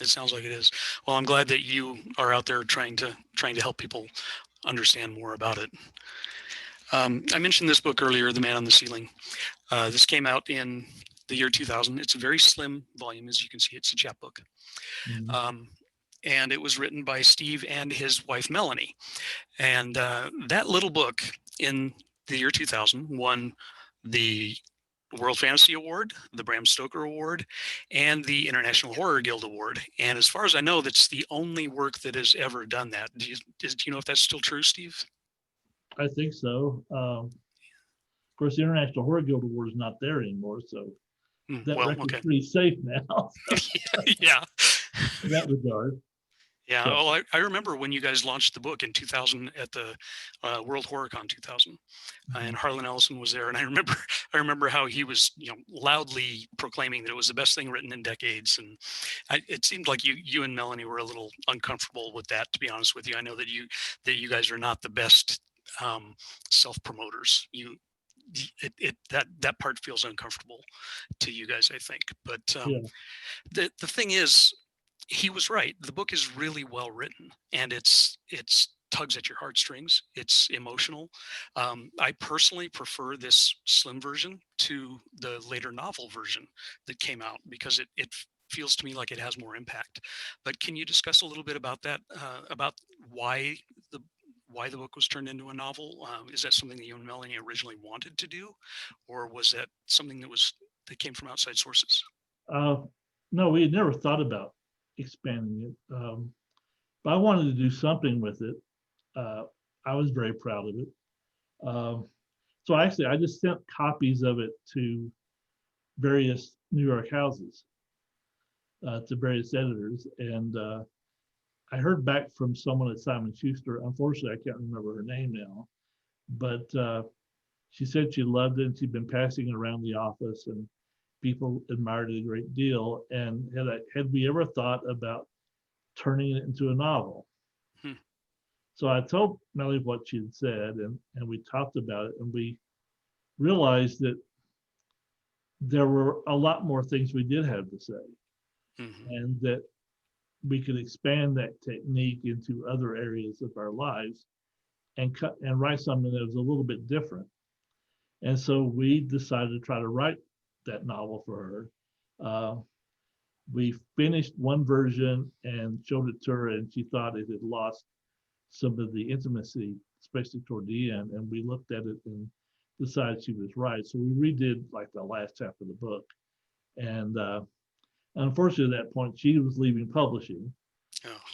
It sounds like it is. Well, I'm glad that you are out there trying to help people understand more about it. I mentioned this book earlier, The Man on the Ceiling. This came out in the year 2000. It's a very slim volume, as you can see. It's a chapbook. Mhm. And it was written by Steve and his wife, Melanie. And that little book in the year 2000 won the World Fantasy Award, the Bram Stoker Award, and the International Horror Guild Award. And as far as I know, that's the only work that has ever done that. Do you know if that's still true, Steve? I think so. Of course, the International Horror Guild Award is not there anymore, so that Well, record's okay. pretty safe now. Yeah. In that regard. Yeah. So, Well, I remember when you guys launched the book in 2000 at the World HorrorCon 2000, and Harlan Ellison was there, and I remember how he was, loudly proclaiming that it was the best thing written in decades, and it seemed like you and Melanie were a little uncomfortable with that, to be honest with you. I know that you guys are not the best self-promoters. That part feels uncomfortable to you guys, I think. But yeah. the thing is, he was right. The book is really well written, and it's tugs at your heartstrings. It's emotional. I personally prefer this slim version to the later novel version that came out, because it feels to me like it has more impact. But can you discuss a little bit about that, about why the book was turned into a novel? Is that something that you and Melanie originally wanted to do, or was that something that came from outside sources? No, we had never thought about expanding it, but I wanted to do something with it. I was very proud of it. So actually, I just sent copies of it to various New York houses, to various editors, and I heard back from someone at Simon Schuster. Unfortunately, I can't remember her name now, but she said she loved it and she'd been passing it around the office and people admired it a great deal. And had we ever thought about turning it into a novel? So I told Melly what she had said, and we talked about it, and we realized that there were a lot more things we did have to say, and that we could expand that technique into other areas of our lives and write something that was a little bit different. And so we decided to try to write that novel for her. We finished one version and showed it to her, and she thought it had lost some of the intimacy, especially toward the end. And we looked at it and decided she was right. So we redid like the last chapter of the book. And unfortunately, at that point, she was leaving publishing.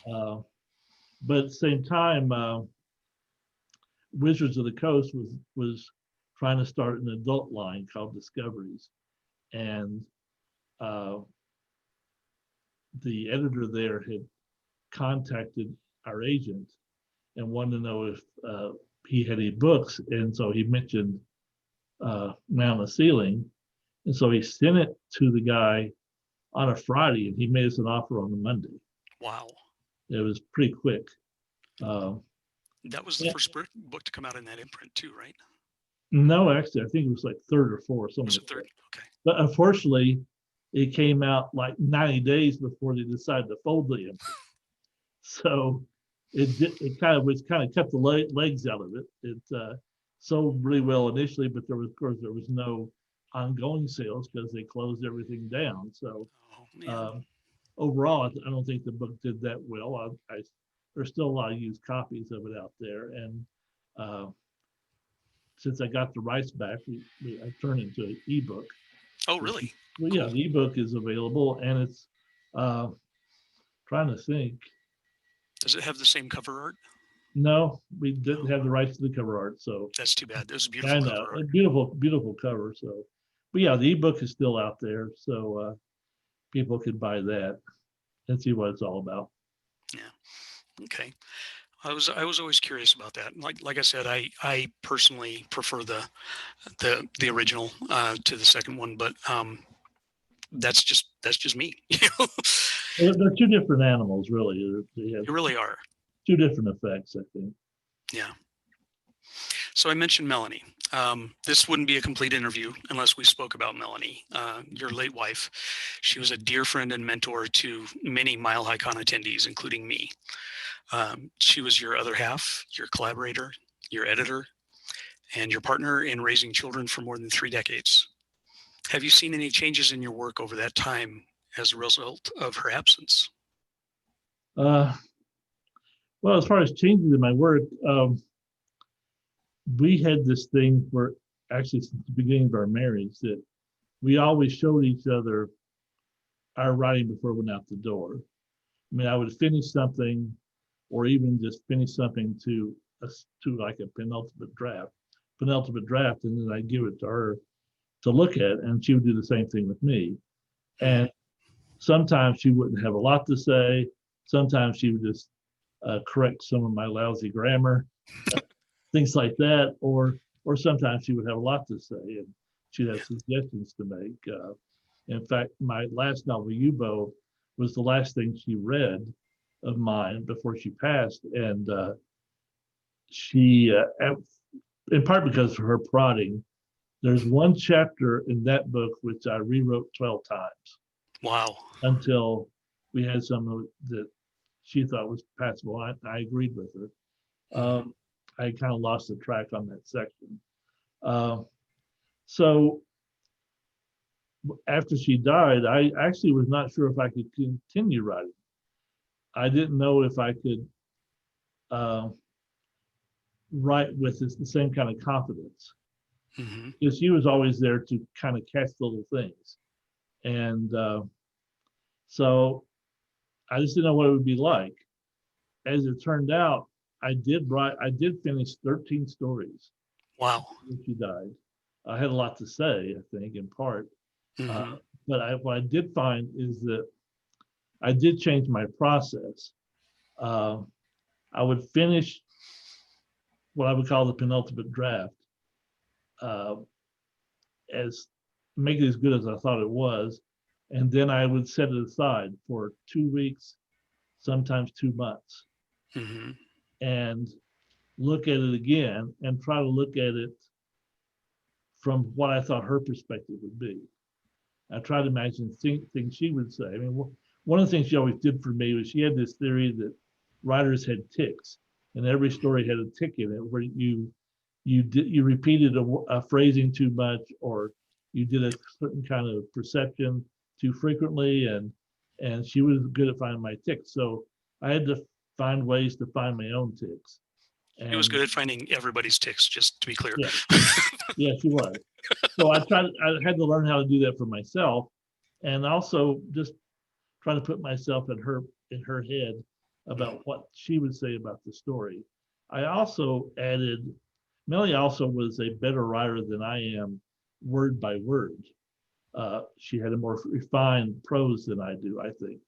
But at the same time, Wizards of the Coast was trying to start an adult line called Discoveries, and the editor there had contacted our agent and wanted to know if he had any books, and so he mentioned Man on the Ceiling, and so he sent it to the guy on a Friday, and he made us an offer on the Monday. Wow. It was pretty quick. That was the first book to come out in that imprint too, right? No, actually, I think it was like third or fourth. Was it third? Okay. But unfortunately, it came out like 90 days before they decided to fold the imprint. So it kind of kept the legs out of it. It sold really well initially, but there was no ongoing sales because they closed everything down. So overall, I don't think the book did that well. There's still a lot of used copies of it out there, and since I got the rights back, I turned it into an ebook. Oh, really? Well, cool. Yeah, the ebook is available, and it's trying to think. Does it have the same cover art? No, we didn't have the rights to the cover art, so that's too bad. There's a beautiful cover art. Beautiful cover. So, but yeah, the ebook is still out there, so people can buy that and see what it's all about. Yeah. Okay. I was always curious about that. Like I said, I personally prefer the original to the second one, but that's just me. They're two different animals, really. They really are. Two different effects, I think. Yeah. So I mentioned Melanie. This wouldn't be a complete interview unless we spoke about Melanie, your late wife. She was a dear friend and mentor to many MileHiCon attendees, including me. She was your other half, your collaborator, your editor, and your partner in raising children for more than 3 decades. Have you seen any changes in your work over that time as a result of her absence? Well, as far as changes in my work, we had this thing where actually since the beginning of our marriage that we always showed each other our writing before we went out the door. I mean, I would finish something or even just finish something to like a penultimate draft, and then I'd give it to her to look at, and she would do the same thing with me. And sometimes she wouldn't have a lot to say. Sometimes she would just correct some of my lousy grammar, things like that, or sometimes she would have a lot to say and she'd have suggestions to make. In fact, my last novel, U-Boat, was the last thing she read of mine before she passed, and she, in part because of her prodding, there's one chapter in that book which I rewrote 12 times. Wow! Until we had some that she thought was passable. I agreed with her. I kind of lost the track on that section. So after she died, I actually was not sure if I could continue writing. I didn't know if I could write with the same kind of confidence. Because she was always there to kind of catch little things. And so I just didn't know what it would be like. As it turned out, I did finish 13 stories. Wow. When she died. I had a lot to say, I think, in part. But what I did find is that I did change my process. I would finish what I would call the penultimate draft, as make it as good as I thought it was, and then I would set it aside for 2 weeks, sometimes 2 months, and look at it again and try to look at it from what I thought her perspective would be. I tried to imagine things she would say. I mean, one of the things she always did for me was she had this theory that writers had tics, and every story had a tick in it where you repeated a phrasing too much, or you did a certain kind of perception too frequently, and she was good at finding my tics. So I had to find ways to find my own tics. She was good at finding everybody's tics, just to be clear. Yeah, yeah, she was. So I had to learn how to do that for myself, and also just try to put myself in her head about what she would say about the story. I also added Melly also was a better writer than I am, word by word. She had a more refined prose than I do, I think.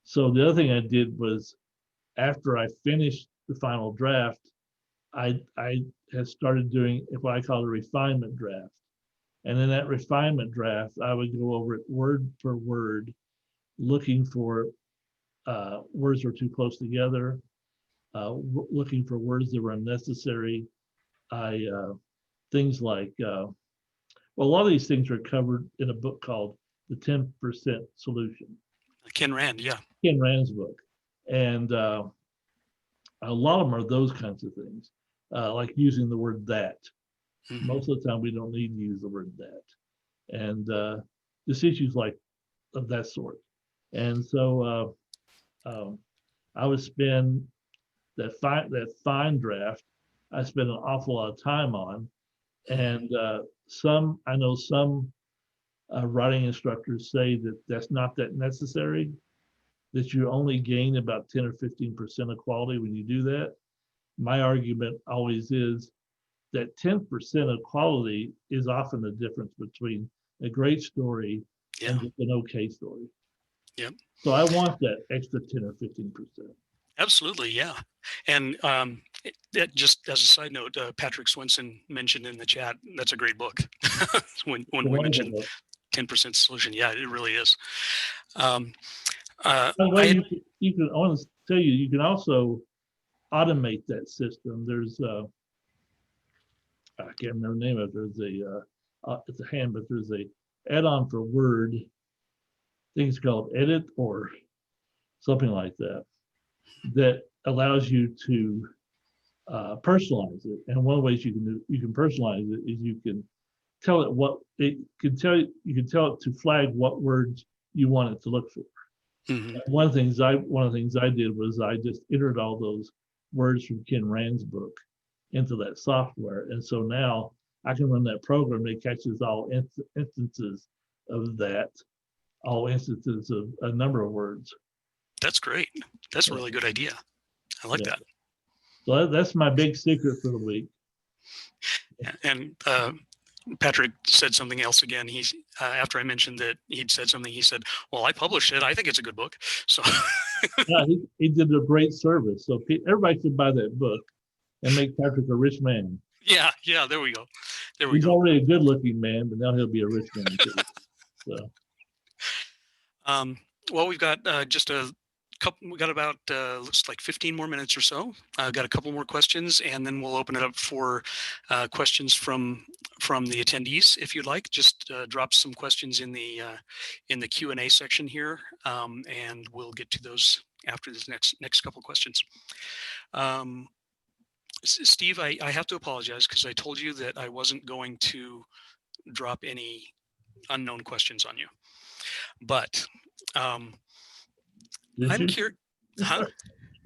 So the other thing I did was, after I finished the final draft, I had started doing what I call a refinement draft. And in that refinement draft, I would go over it word per word, looking for words that were too close together, looking for words that were unnecessary. Things like, well, a lot of these things are covered in a book called The 10% Solution. Ken Rand, yeah. Ken Rand's book. And a lot of them are those kinds of things, like using the word that. Mhm. Most of the time, we don't need to use the word that. And just issues like of that sort. And so I would spend that fine draft, I spent an awful lot of time on. And I know some writing instructors say that that's not that necessary, that you only gain about 10 or 15% of quality when you do that. My argument always is that 10% of quality is often the difference between a great story and just an okay story. Yep. So I want that extra 10 or 15%. Absolutely, yeah. And that, just as a side note, Patrick Swenson mentioned in the chat, that's a great book. when we mentioned 10% Solution, yeah, it really is. By the way, you can, I want to tell you, you can also automate that system. There's I can't remember the name of it. There's it's a hand, but there's a add-on for Word. I think it's called Edit or something like that, that allows you to personalize it. And one of the ways you can personalize it is you can tell it what it can tell you. You can tell it to flag what words you want it to look for. Mhm. One of the things I did was I just entered all those words from Ken Rand's book into that software, and so now I can run that program that catches all instances of that, all instances of a number of words. That's great. That's a really good idea. I like that. So that's my big secret for the week. And Patrick said something else again. He's after I mentioned that he'd said something, he said, "Well, I published it. I think it's a good book." So yeah, he did a great service. So everybody should buy that book and make Patrick a rich man. Yeah, there we go. He's already a good-looking man, but now he'll be a rich man too. So. Well, we've got just a couple. We got about looks like 15 more minutes or so. I've got a couple more questions, and then we'll open it up for questions from the attendees. If you'd like, just drop some questions in the Q&A section here, and we'll get to those after this next couple questions. Steve, I have to apologize because I told you that I wasn't going to drop any unknown questions on you, but I'm curious. Huh?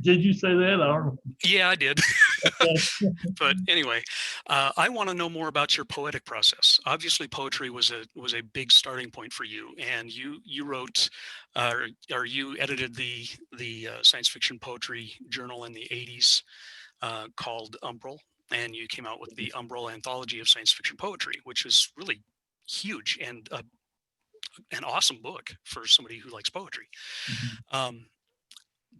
Did you say that? I don't know. Yeah, I did. But anyway, I want to know more about your poetic process. Obviously, poetry was a big starting point for you, and you wrote, or you edited the science fiction poetry journal in the '80s called Umbral, and you came out with the Umbral Anthology of Science Fiction Poetry, which is really huge and an awesome book for somebody who likes poetry. Mm-hmm.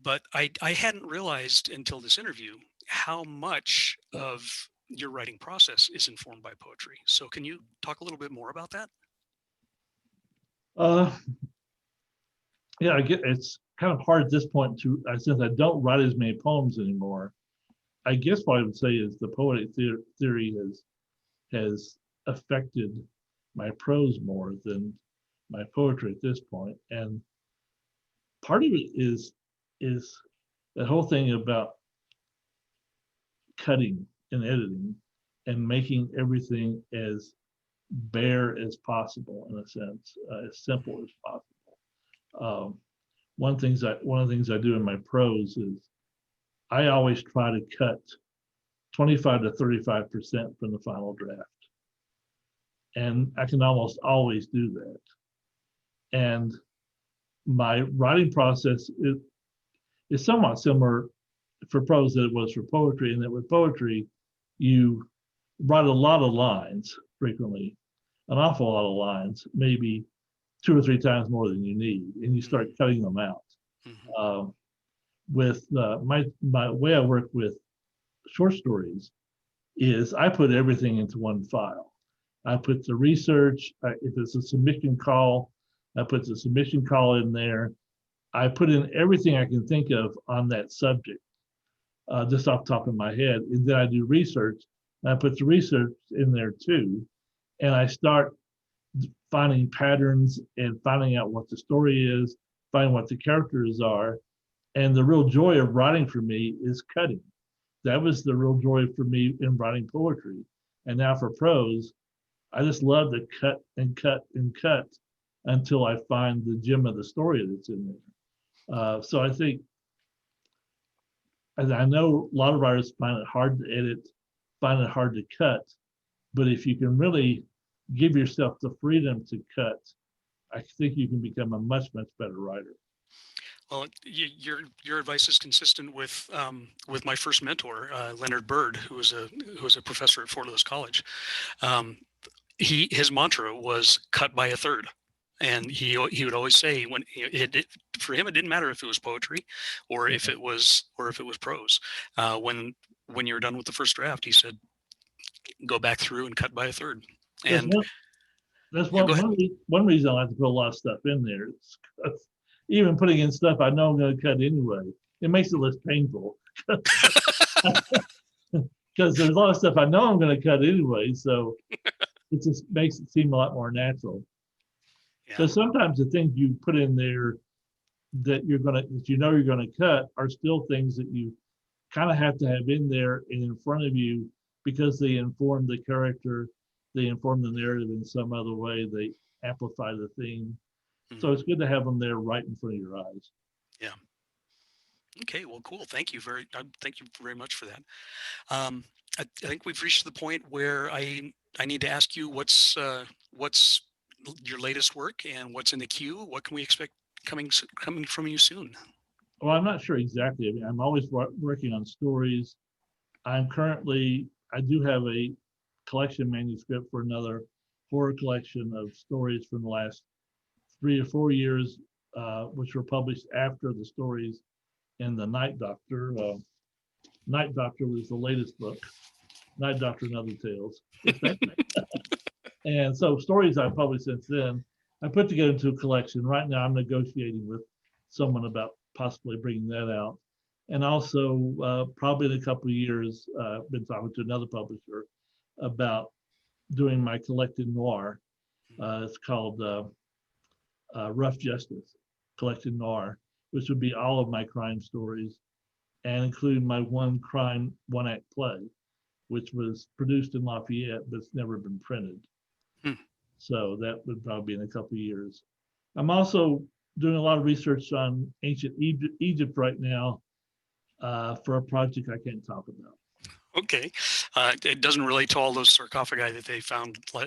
But I hadn't realized until this interview how much of your writing process is informed by poetry. So can you talk a little bit more about that? Yeah, I get it's kind of hard at this point to, since I don't write as many poems anymore. I guess what I would say is the poetic theory has affected my prose more than my poetry at this point. And part of it is the whole thing about cutting and editing and making everything as bare as possible, in a sense, as simple as possible. One of the things I do in my prose is I always try to cut 25 to 35% from the final draft. And I can almost always do that. And my writing process is somewhat similar for prose that it was for poetry, and that with poetry, you write a lot of lines frequently, an awful lot of lines, maybe 2 or 3 times more than you need, and you start cutting them out. With my way I work with short stories is I put everything into one file. I put the research, if it's a submission call, I put the submission call in there. I put in everything I can think of on that subject, just off the top of my head. And then I do research, and I put the research in there too. And I start finding patterns and finding out what the story is, finding what the characters are. And the real joy of writing for me is cutting. That was the real joy for me in writing poetry. And now for prose, I just love to cut and cut and cut until I find the gem of the story that's in there. So I think, and I know a lot of writers find it hard to edit, find it hard to cut, but if you can really give yourself the freedom to cut, I think you can become a much, much better writer. Well, your advice is consistent with my first mentor, Leonard Bird, who was a professor at Fort Lewis College. His mantra was cut by a third, and he would always say when for him it didn't matter if it was poetry or if it was prose. When you're done with the first draft, he said, go back through and cut by a third. And that's one reason I like to put a lot of stuff in there. It's, even putting in stuff I know I'm going to cut anyway, it makes it less painful. Because there's a lot of stuff I know I'm going to cut anyway, so it just makes it seem a lot more natural. So sometimes the things you put in there that you're going to cut are still things that you kind of have to have in there and in front of you because they inform the character, they inform the narrative in some other way, they amplify the theme. So it's good to have them there right in front of your eyes. Yeah. Okay. Well, cool. Thank you very much for that. I think we've reached the point where I need to ask you what's your latest work and what's in the queue. What can we expect coming from you soon? Well, I'm not sure exactly. I mean, I'm always working on stories. I do have a collection manuscript for another horror collection of stories from the last 3 or 4 years, which were published after the stories in the Night Doctor. Night Doctor was the latest book, Night Doctor and Other Tales. And so stories I've published since then, I put together into a collection. Right now I'm negotiating with someone about possibly bringing that out. And also probably in a couple of years, I've been talking to another publisher about doing my collected noir. It's called Rough Justice, Collected Noir, which would be all of my crime stories and include my one crime, one act play, which was produced in Lafayette, but it's never been printed. So that would probably be in a couple of years. I'm also doing a lot of research on ancient Egypt right now for a project I can't talk about. Okay. It doesn't relate to all those sarcophagi that they found a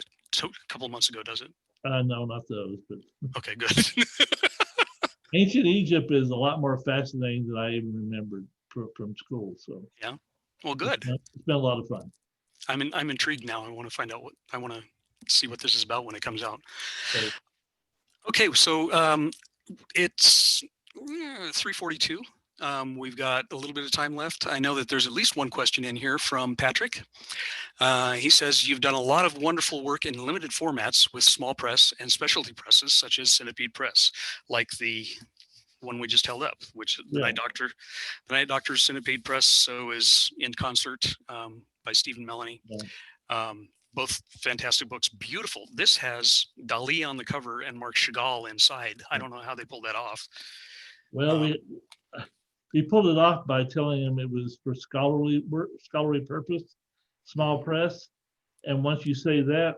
couple of months ago, does it? No, not those, but okay, good. Ancient Egypt is a lot more fascinating than I even remembered from school. So yeah, well, good. It's been a lot of fun. I'm intrigued now. I want to find out I want to see what this is about when it comes out. Okay, so it's 3:42. We've got a little bit of time left. I know that there's at least one question in here from Patrick. He says, you've done a lot of wonderful work in limited formats with small press and specialty presses such as Centipede Press, like the one we just held up, which the Night Doctor's Centipede Press, so is In Concert by Stephen Melanie. Both fantastic books, beautiful. This has Dali on the cover and Marc Chagall inside. I don't know how they pulled that off. Well, we pulled it off by telling him it was for scholarly purpose, small press. And once you say that,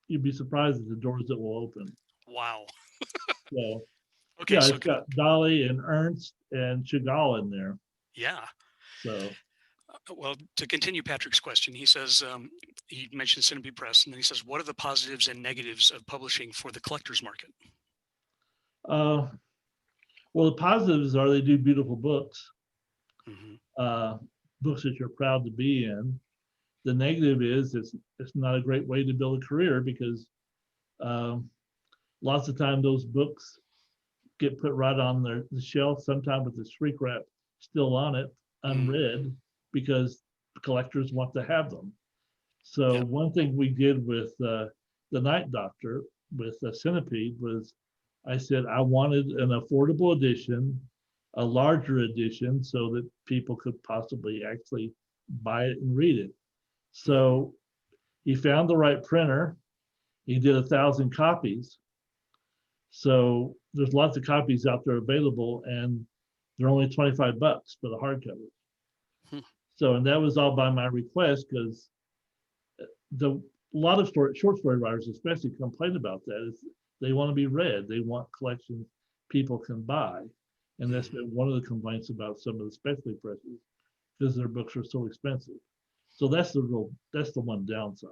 you'd be surprised at the doors that will open. Wow. So, okay, yeah, so it's got Dali and Ernst and Chagall in there. Yeah. So. Well, to continue Patrick's question, he says, he mentioned Centipede Press, and then he says, what are the positives and negatives of publishing for the collector's market? Well, the positives are they do beautiful books, Mm-hmm. books that you're proud to be in. The negative is it's not a great way to build a career because lots of time those books get put right on the shelf, sometimes with the shrink wrap still on it, unread, because collectors want to have them. So one thing we did with the Night Doctor with Centipede was I said I wanted an affordable edition, a larger edition, so that people could possibly actually buy it and read it. So he found the right printer. He did 1,000 copies. So there's lots of copies out there available, and they're only $25 for the hardcover. So, and that was all by my request, because a lot of short story writers especially complain about that. Is they want to be read. They want collections people can buy. And that's been one of the complaints about some of the specialty presses, because their books are so expensive. So that's the one downside.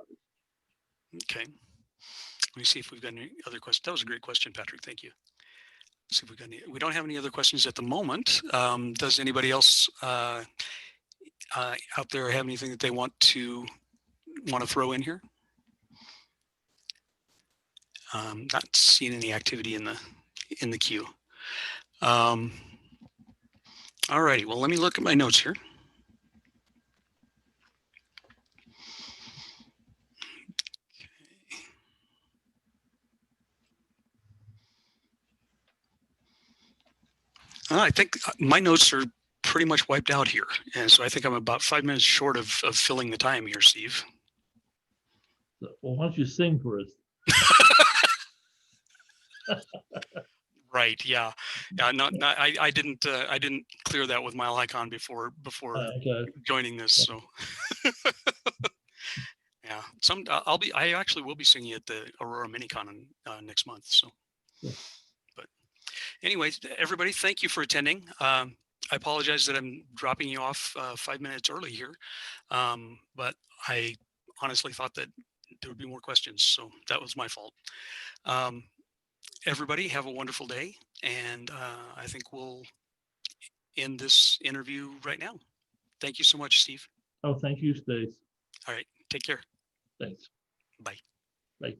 Okay. Let me see if we've got any other questions. That was a great question, Patrick. Thank you. Let's see if we've got any. We don't have any other questions at the moment. Does anybody else out there have anything that they want to throw in here? Not seeing any activity in the queue. All righty. Well, let me look at my notes here. I think my notes are pretty much wiped out here. And so I think I'm about 5 minutes short of filling the time here, Steve. Well, why don't you sing for us? Right. Yeah. I didn't clear that with MileHiCon before joining this. So yeah, I actually will be singing at the Aurora MiniCon next month. So, but anyways, everybody, thank you for attending. I apologize that I'm dropping you off 5 minutes early here, but I honestly thought that there would be more questions, so that was my fault. Everybody have a wonderful day, and I think we'll end this interview right now. Thank you so much, Steve. Oh, thank you, Stace. All right, take care. Thanks. Bye. Bye.